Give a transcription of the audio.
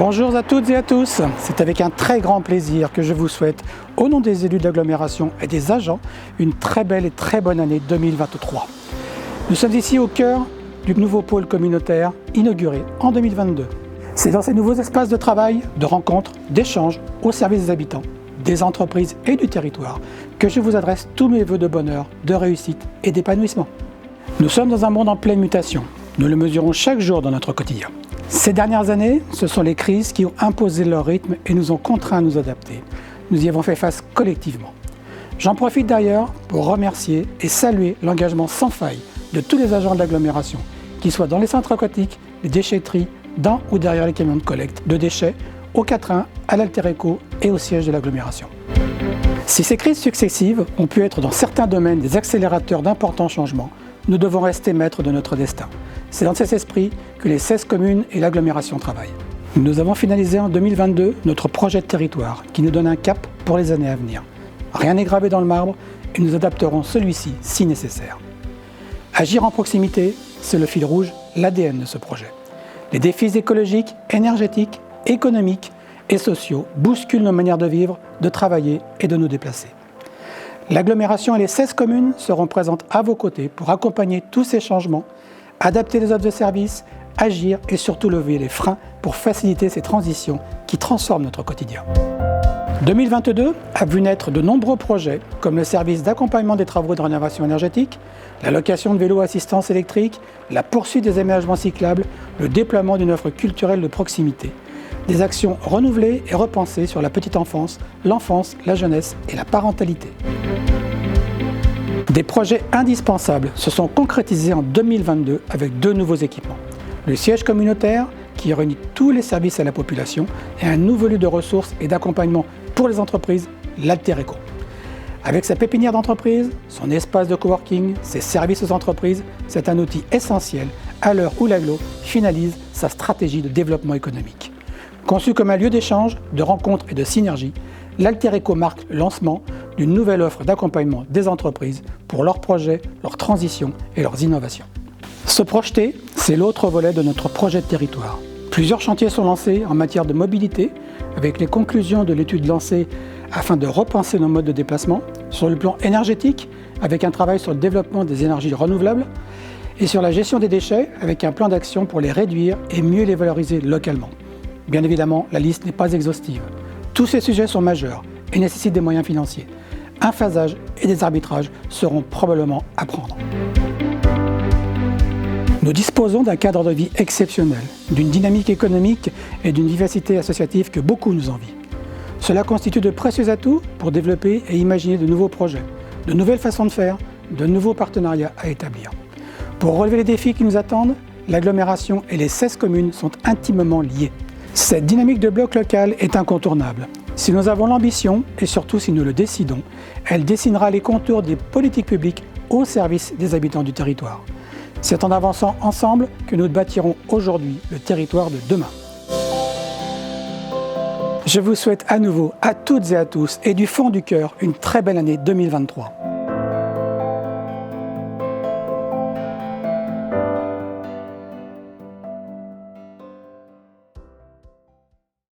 Bonjour à toutes et à tous, c'est avec un très grand plaisir que je vous souhaite, au nom des élus de l'agglomération et des agents, une très belle et très bonne année 2023. Nous sommes ici au cœur du nouveau pôle communautaire inauguré en 2022. C'est dans ces nouveaux espaces de travail, de rencontres, d'échanges au service des habitants, des entreprises et du territoire que je vous adresse tous mes vœux de bonheur, de réussite et d'épanouissement. Nous sommes dans un monde en pleine mutation. Nous le mesurons chaque jour dans notre quotidien. Ces dernières années, ce sont les crises qui ont imposé leur rythme et nous ont contraints à nous adapter. Nous y avons fait face collectivement. J'en profite d'ailleurs pour remercier et saluer l'engagement sans faille de tous les agents de l'agglomération, qu'ils soient dans les centres aquatiques, les déchetteries, dans ou derrière les camions de collecte de déchets, au Quatrain, à l'Alter-Eco et au siège de l'agglomération. Si ces crises successives ont pu être dans certains domaines des accélérateurs d'importants changements, nous devons rester maîtres de notre destin. C'est dans cet esprit que les 16 communes et l'agglomération travaillent. Nous avons finalisé en 2022 notre projet de territoire qui nous donne un cap pour les années à venir. Rien n'est gravé dans le marbre et nous adapterons celui-ci si nécessaire. Agir en proximité, c'est le fil rouge, l'ADN de ce projet. Les défis écologiques, énergétiques, économiques et sociaux bousculent nos manières de vivre, de travailler et de nous déplacer. L'agglomération et les 16 communes seront présentes à vos côtés pour accompagner tous ces changements, adapter les offres de services, agir et surtout lever les freins pour faciliter ces transitions qui transforment notre quotidien. 2022 a vu naître de nombreux projets comme le service d'accompagnement des travaux de rénovation énergétique, la location de vélos à assistance électrique, la poursuite des aménagements cyclables, le déploiement d'une offre culturelle de proximité. Des actions renouvelées et repensées sur la petite enfance, l'enfance, la jeunesse et la parentalité. Des projets indispensables se sont concrétisés en 2022 avec 2 nouveaux équipements. Le siège communautaire, qui réunit tous les services à la population, et un nouveau lieu de ressources et d'accompagnement pour les entreprises, l'Alter-Eco. Avec sa pépinière d'entreprise, son espace de coworking, ses services aux entreprises, c'est un outil essentiel à l'heure où l'agglo finalise sa stratégie de développement économique. Conçu comme un lieu d'échange, de rencontres et de synergie, l'Alter-Eco marque le lancement d'une nouvelle offre d'accompagnement des entreprises pour leurs projets, leurs transitions et leurs innovations. Se projeter, c'est l'autre volet de notre projet de territoire. Plusieurs chantiers sont lancés en matière de mobilité, avec les conclusions de l'étude lancée afin de repenser nos modes de déplacement, sur le plan énergétique, avec un travail sur le développement des énergies renouvelables, et sur la gestion des déchets, avec un plan d'action pour les réduire et mieux les valoriser localement. Bien évidemment, la liste n'est pas exhaustive. Tous ces sujets sont majeurs et nécessitent des moyens financiers. Un phasage et des arbitrages seront probablement à prendre. Nous disposons d'un cadre de vie exceptionnel, d'une dynamique économique et d'une vivacité associative que beaucoup nous envient. Cela constitue de précieux atouts pour développer et imaginer de nouveaux projets, de nouvelles façons de faire, de nouveaux partenariats à établir. Pour relever les défis qui nous attendent, l'agglomération et les 16 communes sont intimement liées. Cette dynamique de bloc local est incontournable. Si nous avons l'ambition, et surtout si nous le décidons, elle dessinera les contours des politiques publiques au service des habitants du territoire. C'est en avançant ensemble que nous bâtirons aujourd'hui le territoire de demain. Je vous souhaite à nouveau, à toutes et à tous, et du fond du cœur, une très belle année 2023.